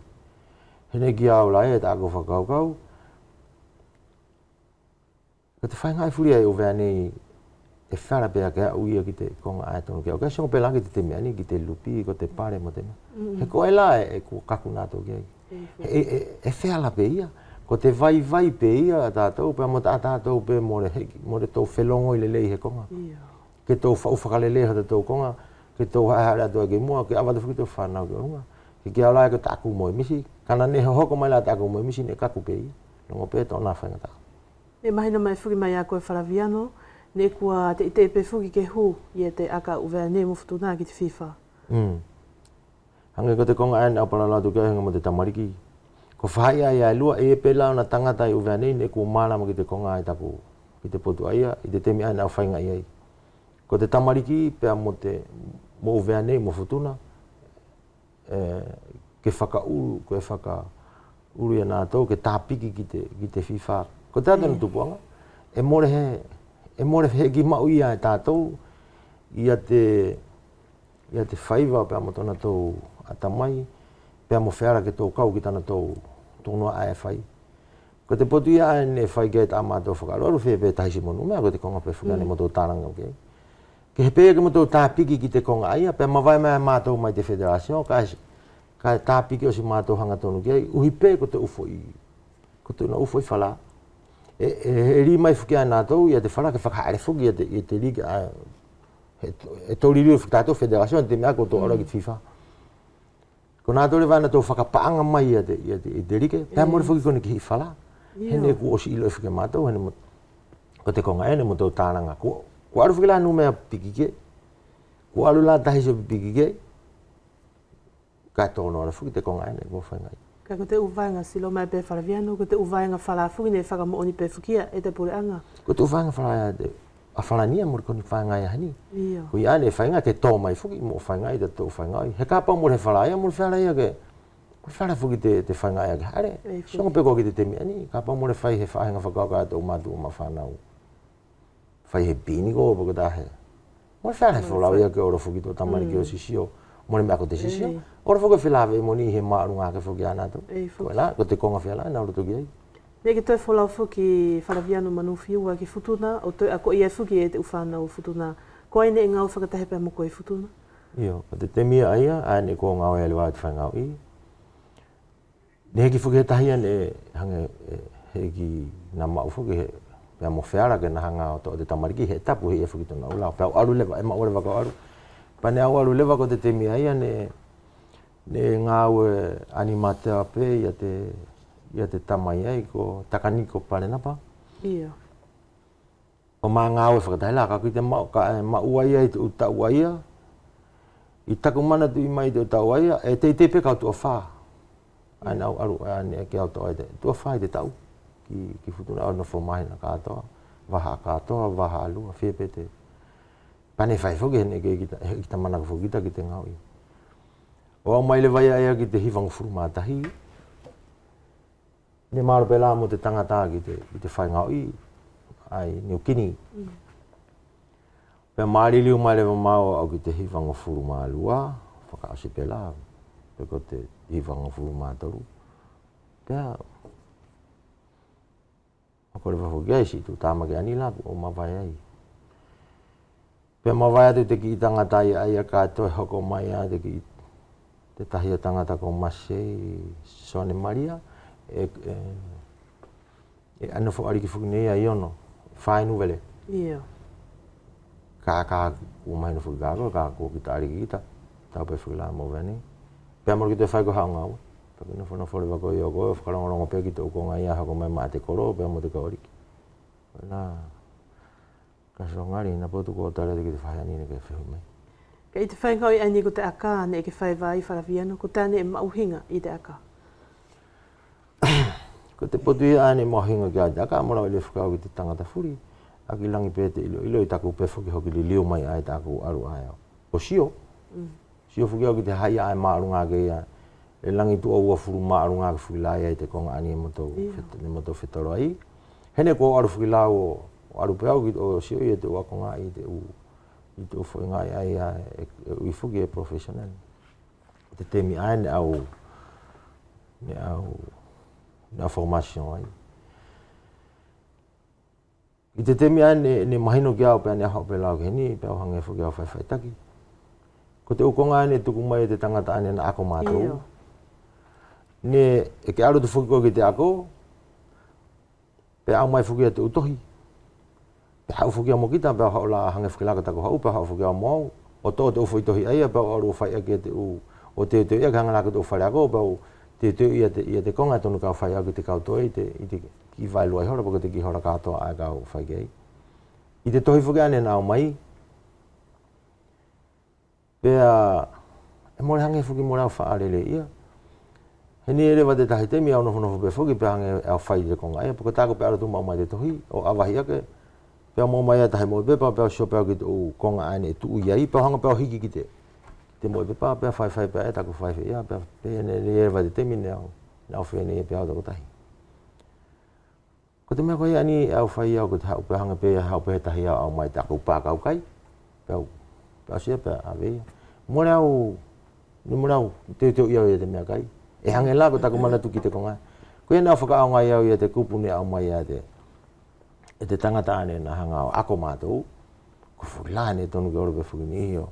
Hene ki au lai e tāko whakaukau. Ko te whaingai furi ai uwea nei e whara pia ke uia ki te konga ai tonu ki au. Kai songo pela ki te temi ani ki te lupi ko te pare mo teme. He koe la e kaku nātou ki ai. E whea la pe ia. Ko te vai pe ia tātou, pe mo tātou pe mo le tau whelongo I le lei he konga. Ke tau whauwhakalele ha tātou konga, ke tau haere atua ke mua, ke awata whaki tau whanau ke runga. Ke aulai ko tāku mo misi, kana ne hoko mai la tāku mo misi ne kaku pe ia. Longo pe tau nā whainga tāku. E mahina mai whuki mai a koe wharaviano, ne kua te ite pe whuki ke hu I te aka uwea ne mufutu nā ki te FIFA. Hange ko te konga ane apala la tu kia hinga mo te tamariki. Ko whai ai lua e pe lao na tangata I uwea nei ne kua mālama ki te konga ai taku. Ki te potu aia, I te temi ane au whainga iai. Ko te tamariki pea mo uwea nei mo futuna. Ke whakauru, ko e whakauru ia nātou, ke tāpiki ki te FIFA. Ko te atana tupuanga, e more he ki mau ia e tātou, ia te whaiva pea mo tona tau atamai, pea mo whiara ke tau kau ki tana tau tōnua ae whai. Ko te potu ia ae ne whai ke tā mātou whakaroaru whea pē tahisi monu mea, ko te konga pē whukane mo tau tāranga okay. Ke he pēa ke mo tau tāpiki ki te konga aia, pea mawai mai mātou mai te federation, ka tāpiki o si mātou hanga tonu ki ai, uhi pē ko te ufo I, ko te una ufo I whala. E ri mai whuki ai nātou, ia te whala ke whakaare whuki, ia te liga, e tau riri o tātou federation, te mea ko tō ora ki FIFA. Ko nātou le vana tō whakapaanga mai ia te rike, pēr mori whuki kone ki hi whala. Hene ku osi ilo e whuki mātou, ko te konga ene mo tō tānanga. Ko aru whuki la numea pikike, ko aru la tahi so pikike, ka tōno ara whuki te konga ene, ko whaingai. Ka ko te uvainga silo mai pe wharaviano, ko te uvainga whalafuki ne whakamooni pe whukia e te pureanga. Ko te uvainga whalaya te a whalania mori koni whaingai hani. Ko I ane whainga ke tō mai whuki, mo whaingai te tō whaingai. He kāpau mori he whalaya, mori whalaya ke, ko whala whuki te whaingai ake hare. Songa peko ki te temi ani, kāpau mori whai he whainga whakauka tō mātu o mawhanau. Whai he pini ko o pako tāhe. Mori whala he whalau ia ke ora whuki tō tamari ki o sisio. Mori mea ko te sisio. Ora whuka whilawe moni he maru ngā ke whuki anato. Ko la, ko te konga whiala, nā roto ki ai. Ne ke toi wholau whuki wharaviano manuwhi ua ki futuna, o toi ako ia whuki e te uwhanau futuna. Ko ai ne e ngau whakatahe pia moko e futuna? Io, ko te temia aia, ane ko ngau e lewa te whaingau I. Ne heki whuki he tahia ne hange heki nā mau whuki he pia mo whiara ke na hanga o te tamariki he tapu he e whuki tona ulau. Pia aru lewa, e ma ore waka aru. Pane au aru lewa ko te temia aia ne ngau animatea pe ia te tamai ai ko takaniko pare napa. Ia. O mā ngau e whakatahi la, ka kui te mau ai ai te utau ai a. I taku mana tu I mai te utau ai a, e te pe kau tua whā. Aina au aru ane ke au toa ai te tua whā I te tau. Ki futuna au na whamahina kātoa. Waha kātoa, waha alua, whepe te. Pane whai whuki hene ke ki ta mana whukita ki te ngau I. O au mai le vai aia ki te hiwanga furu mātahi. Ne maro pe la mo te tangata ki te whai ngau I. Ai New Guinea. Pea maari liu mai lewa mau au ki te hiwanga furu mālua. Whakaasi pe la. Pe ko te hiwanga furu mātoru. Pea. Ako le whafu gai si tu tāma ke ani la o mawai ai. Pea mawai atu te ki tangata I ai a kātoe hoko mai a te ki te tahi o tangata ko Masei Sone Maria. E anu fo ari ki whuki nei a iono. Whainu wele. Ia. Kā umai no whuki kāko, kā ko ki ta ari ki kita. Tau pe whuki la mo veni. Pea moro ki te whai ko hao ngau. Pea kina whana whore wako I o koe, whakarongorongo pea ki te uko ngai a hako mai maa te koro, pea mo te kaoriki. Wena, kaso ngari, na potu ko tare te ki te whai anine ke whehu mai. Ka I te whaingau I aini ko te aka, ne ke whai vai wharaviano, ko tāne e mauhinga I te aka. Ko te potu I ane mauhinga ki a te aka, mora ile whakau ki te tangata furi. Aki langi pē te ilo I taku pe whuki hoki li liu mai ai taku aru ai au. O sio. Sio whuki au ki te hai ai maarunga ke ia. E langi tu au furu maarunga ke whuki lai ai te konga ani e moto whetaro ai. Hene ko aru whuki lau o aru pe au ki o sio I te wakonga I te u. I te ufo inga ai I whuki e professional. Te temi ai ne au formation ai. I te temi ai ne mahino ki au pēr ne ahau pē lau ke heni, pēr au hange whuki au whai taki. Ko te ukonga ai ne tuku mai te tangata ane na ako mātou. Ne e ke aru te whuki ko ki te ako, Pe au mai fuki atu utohi. Pe hau fuki amo kita pe hau la hange whakilaka tako hau pe hau fuki amo o tō te ufu itohi aia pe au whai ake te u o te ia ka hangalaka te uwhare ako pe te ia te konga tonu ka whai ake te kautoe i te ki vai luai hora pako te ki hora katoa ai ka whai kei. I te tohi fuki ane nao mai pe e more hange fuki mo rau whaarele ia. He ni ere wa te tahi temi au nofu pe fuki pe hange au whai te konga aia pako tako pe aratu mau mai te tohi o awahi ake pe mo mai ata mo pepa pe so pe ki o konga ane tu ia i pe hanga pe hiki ki te mo pepa pe fai pe eta ko fai ia pe ne va de termine na fe ne pe au tai ko te me ko ia ni au fai au ko ta pe hanga pe hau pe ta ia au mai ta ko pa ka kai pe sia pe ave mo rau te ia te me kai e hanga la ko ta ko mana tu ki te konga ko ia na fa ka au ngai au ia te kupu ne au mai ia e te tangata ane na hanga o ako mātou, ko whukilane tonu ki oro pe whukini o.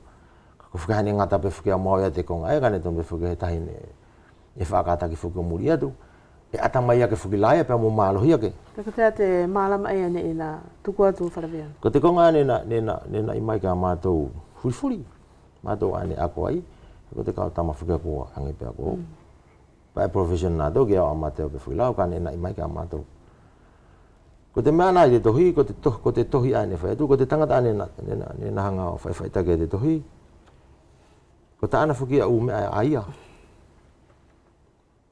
Ko whukihane ngata pe whukia mau ia te konga e kane tonu pe whukia he tahi e whakata ki whukia muri atu. E ata mai ake whukilaia pe mo mālohi ake. Tako te mālama e ane i nā tuku atu wharawea. Ko te konga ane na i mai ka mātou furifuri. Mātou ane ako ai. Ko te kao tama whukia kua hangi pe ako. Pai profession nā tau ki au amateo pe whukilau ka ane na i mai ka mātou. Ko te mea nai te tohi, ko te tohi ane whai atu, ko te tangata ane na hanga o whai take te tohi. Ko ta ana whuki a u mea aia.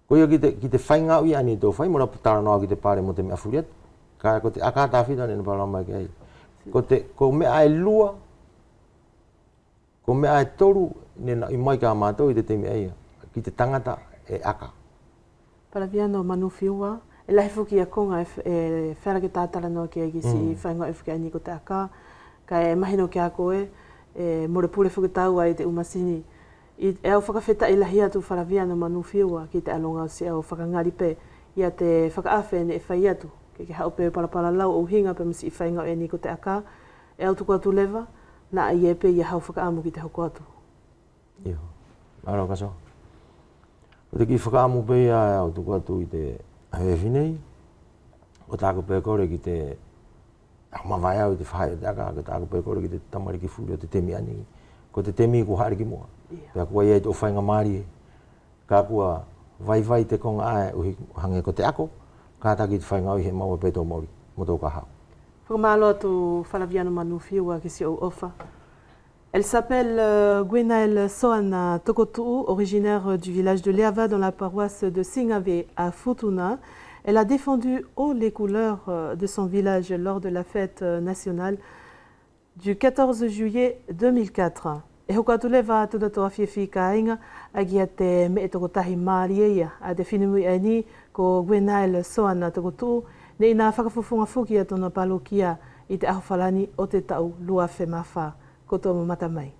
Ko ia ki te whainga ui ane tō whai, mora putara noa ki te pare mo te mea furiat. Ka ko te akata whita ane na parama ki ai. Ko mea e lua, ko mea e toru, ne i mai ka mātou i te temi aia. Ki te tangata e aka. Paraviano manuwhiua. E lahi fuki a konga e wherake tātara noa ki egi si whainga e fuki ani ko te aka. Ka e mahino ki a koe, e more pule fuki tau ai te umasini. E au whakawheta i lahi atu wharawia no manuwhiua ki te alonga o si au whakangari pe. Ia te whakaafe ne e whai atu. Ke haupe parapara lau o hinga pe masi i whainga e ni ko te aka. E au tuku atu lewa, na i e pe i hau whakaamu ki te hoko atu. Iho, maro kaso. O te ki whakaamu pe ia e au tuku atu i te hei whinei, o tāko pē kore ki te mawai au i te whai o te aka, ko tāko pē kore ki te tamariki furi o te temi ani, ko te temi ko hariki moa. Pea kua iei te o whainga maari e, ka kua vai te konga ae uhi hange ko te ako, ka taki te whainga au i he maua pētō mauri, mo tō ka hau. Whakamalo atu whalaviano manuwhiua ki si au ofa. Elle s'appelle Gwenaëlle Soana Tokotuu, originaire du village de Leava dans la paroisse de Singave à Futuna. Elle a défendu haut les couleurs de son village lors de la fête nationale du 14 juillet 2004. E hokatu lewa tudatoa fifi ka inga agia te me tokotahi maari a te whinumui ani ko Gwenaëlle Soana Tokotuu ne ina whakafufunga fuki a tona palokia i te ahowhalani o te tau lua whemawha. Koto mo mata mai.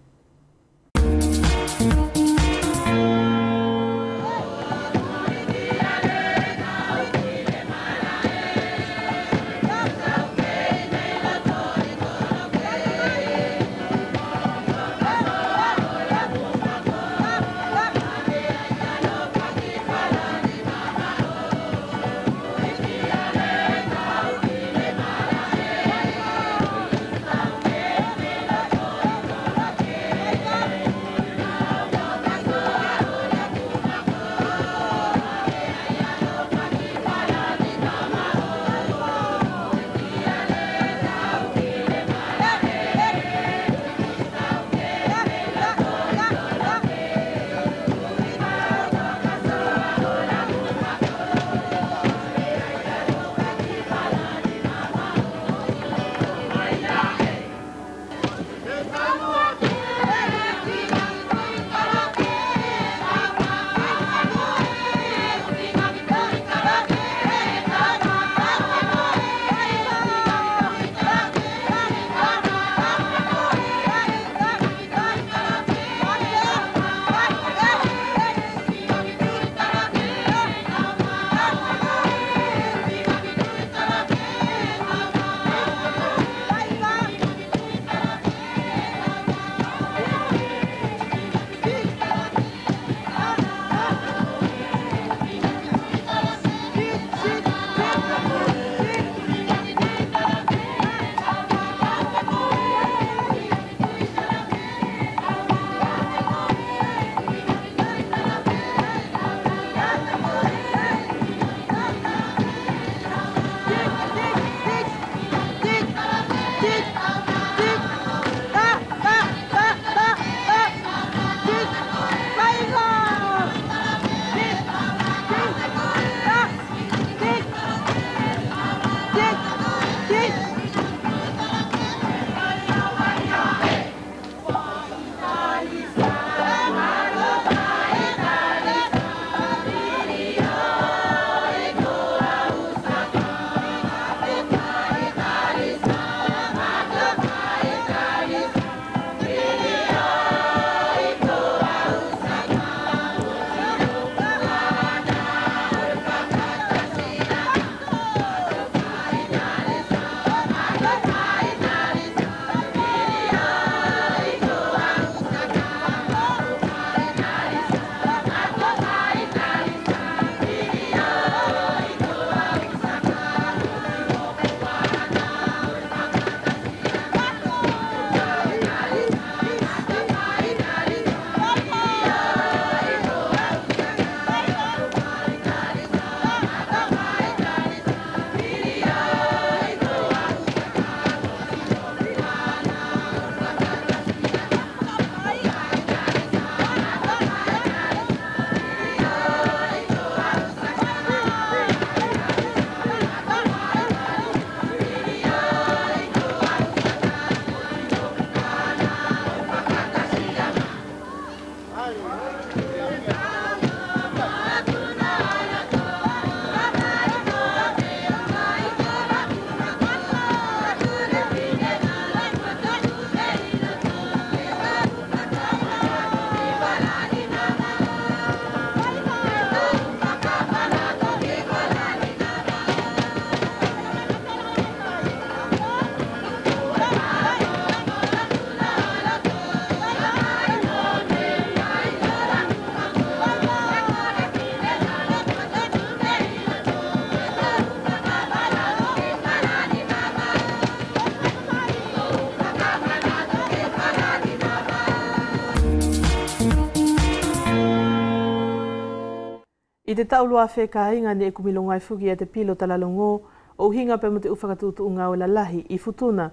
I te taulua whekainga ne e kumilongai fuki e te pilo talalongo o hinga pe mo te uwhakatutu ngā o lalahi I futuna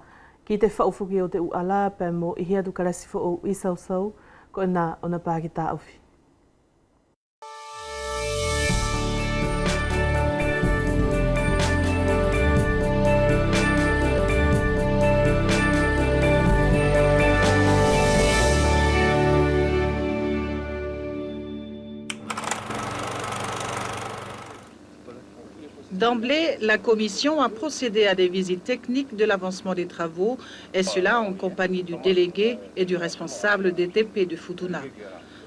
ki te whaufuki o te uala pe mo I hiatu karasifo o isausau ko ina o na pāki tā awhi. D'emblée, la Commission a procédé à des visites techniques de l'avancement des travaux, et cela en compagnie du délégué et du responsable des TP de Futuna.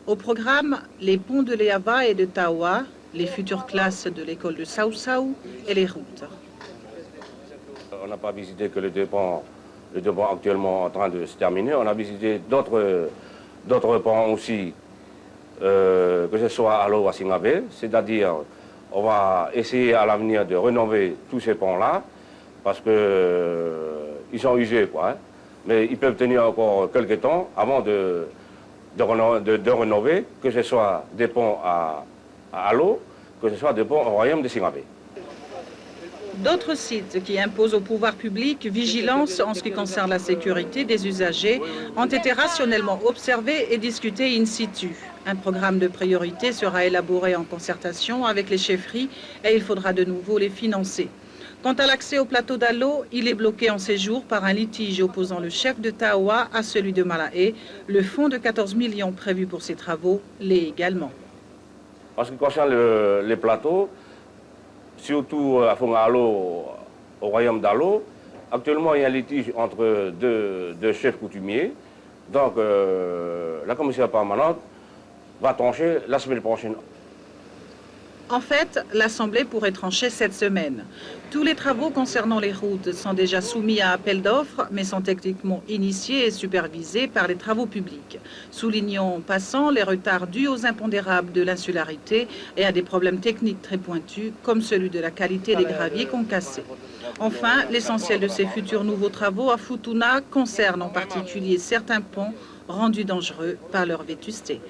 Au programme, les ponts de Leava et de Tawa, les futures classes de l'école de Sausau et les routes. On n'a pas visité que les deux ponts actuellement en train de se terminer. On a visité d'autres ponts aussi, que ce soit à l'eau à Singapore, c'est-à-dire on va essayer à l'avenir de rénover tous ces ponts-là, parce qu'ils sont usés, quoi. Hein. Mais ils peuvent tenir encore quelques temps avant de rénover, que ce soit des ponts à l'eau, que ce soit des ponts au royaume de Singapore. D'autres sites qui imposent au pouvoir public vigilance en ce qui concerne la sécurité des usagers ont été rationnellement observés et discutés in situ. Un programme de priorité sera élaboré en concertation avec les chefferies et il faudra de nouveau les financer. Quant à l'accès au plateau d'Alo, il est bloqué en séjour par un litige opposant le chef de Tawa à celui de Malaé. Le fonds de 14 millions prévu pour ces travaux l'est également. En ce qui concerne les plateaux, surtout à Fongalo, au royaume d'Alo, actuellement il y a un litige entre deux chefs coutumiers. Donc la commission permanente va trancher la semaine prochaine. En fait, l'Assemblée pourrait trancher cette semaine. Tous les travaux concernant les routes sont déjà soumis à appel d'offres, mais sont techniquement initiés et supervisés par les travaux publics. Soulignons en passant les retards dus aux impondérables de l'insularité et à des problèmes techniques très pointus, comme celui de la qualité des graviers concassés. Enfin, l'essentiel de ces futurs nouveaux travaux à Futuna concerne en particulier certains ponts rendus dangereux par leur vétusté.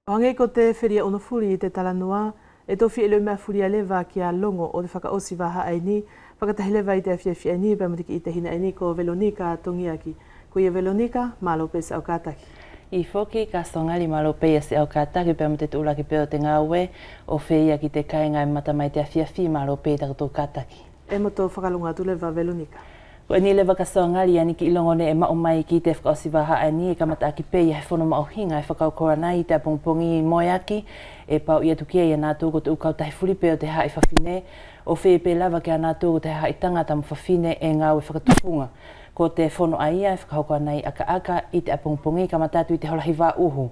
Hange ko te whiria ono furi I te talanoa, e tofi e le mea furi a lewa ki a longo o te whakaosi waha aini, whakatahi lewa I te awhiawhi aini, pēmatiki I te hina aini ko Veronika Tongiaki. Ko ia Veronika, malo pesa au kātaki. I foki ka songali malo pea se au kātaki pēmate te ulaki peo te ngāwe, o whia ki te kainga e matamai te awhiawhi malo pea takoto kātaki. E moto whakalunga tu lewa Veronika. Ko ni lewa ka songali ani ki ilongone e mao mai ki te whakaosi waha ani e kamata aki pea he whono mao hinga e whakaukora nei te pongpongi moeaki e pau ia tukia ia nātou ko te ukau tahi furi peo te hae whawhine o whee pe lava ki a nātou ko te hae tangata mo whawhine e ngau e whakatupunga. Ko te whono aia e whakaukoa nei aka I te pongpongi kamatatu I te holahi wā uhu.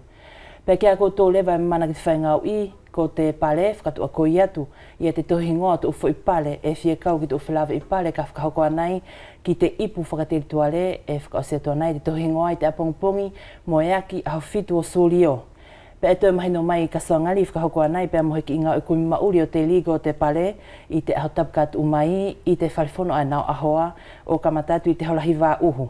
Pea kia ko tō lewa e mana ki te whaingau I ko te pale whakatua koi atu ia te tohi ngoa te ufo I pale e whie kau ki te uwhilawa I pale ka whakahokoa nei ki te ipu whakateri tuale e whakaosia tua nei te tohi ngoa I te apongpongi moeaki a hawhitu o Solio. Pea e tō mahino mai ka soangali whakahokoa nei pea mohe ki inga ukumi mauri o te ligo o te pale I te ahotapkat umai I te whalifono ai nao ahoa o kamatatu I te holahi wā uhu.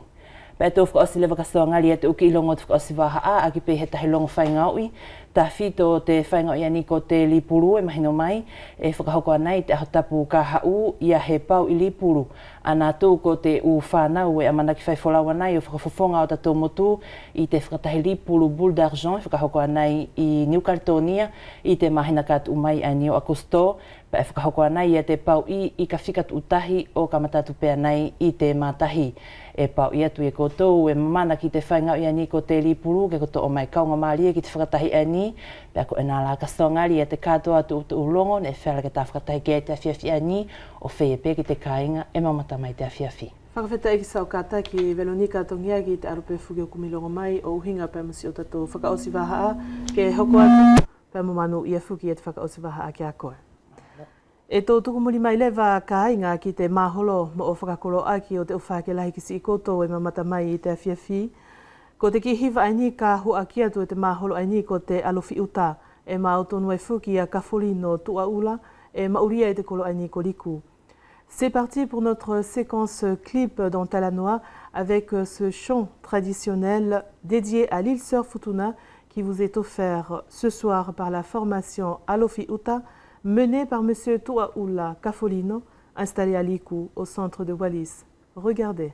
Pea tō whakaosi lewa ka soangali e te uki ilongo te whakaosi waha a aki pe he tahi longo whaingaui. Ta whito te whaingaui ani ko te lipuru e mahino mai e whakahokoa nei te ahotapu ka hau ia he pau I lipuru. Ana tō ko te u whanau e amanaki whaifolawa nei o whakafofonga o tatou motu I te whakatahi lipuru Boule d'Argent e whakahokoa nei I New Caledonia I te mahina kat umai a Neo Augusto. Pea e whakahokoa nei ia te pau I ka whikatu utahi o ka matatu pea nei I te mātahi. E pau I atu e koutou e mamana ki te whaingau I ani ko te lipuru ke koto o mai kaunga maalia ki te whakatahi ani. Pea ko e nā la kasongali e te katoa tu ulongo ne whela ke tā whakatahi ke te awhiawhi ani o wheepe ki te kāinga e mamata mai te awhiawhi. Whakawheta ki sau kātaki Veronika Tongiaki te arope fugi o kumilongo mai o uhinga pēr musi o tatou whakaosi waha a ke hoko atu pēr mumanu ia fugi e te whakaosi waha a ki a koe. E tō tukumuri mai lewa ka inga ki te maholo mo o whakakoro aki o te uwhake lahi ki si I koto e mamata mai I te awhiawhi. Ko te ki hiva aini ka hua ki atu e te maholo aini ko te alofi uta e mautonu e fuki a kafuri no tua ula e mauria e te kolo ani koliku. C'est parti pour notre séquence clip dans Talanoa avec ce chant traditionnel dédié à l'île Sœur Futuna qui vous est offert ce soir par la formation Alofi Uta menée par M. Tuaula Kafolino, installé à Liku au centre de Wallis. Regardez.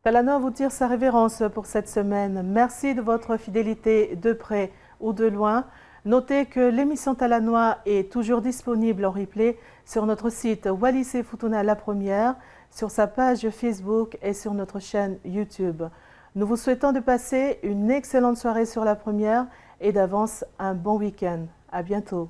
Talanoa vous tire sa révérence pour cette semaine. Merci de votre fidélité de près ou de loin. Notez que l'émission Talanoa est toujours disponible en replay sur notre site Wallis et Futuna la première, sur sa page Facebook et sur notre chaîne YouTube. Nous vous souhaitons de passer une excellente soirée sur la première et d'avance un bon week-end. À bientôt.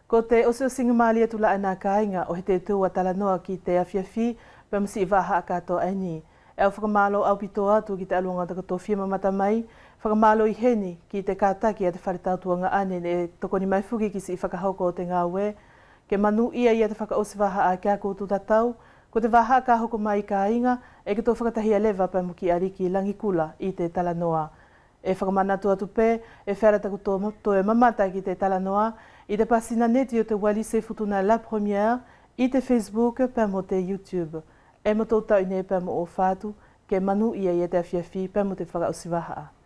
Kote oso singmali atula anaka inga o hete tu wa Talanoa ki te afiafi pamsi vaha kato ani. E au whakamalo au pito atu ki te alunga taka tōwhia mamata mai, whakamalo I heni ki te kātaki a te wharetautua ngā ane e toko ni mai fuki ki si I whakahauko o te ngā ue, ke manu ia I a te whakaosiwaha a kia koutu tatau, ko te waha ka hoko mai ka inga, e ke tō whakatahia lewa pa muki ariki langikula I te Talanoa. E whakamanatu atu pē, e wharetako tō e mamata ki te Talanoa, I te pasina neti o te Wallis et Futuna la première, I te Facebook pa mo te YouTube. E mo tō tau nei pa mo o whātu, ke manu ia I te awhiawhi pa mo te whakaosiwaha.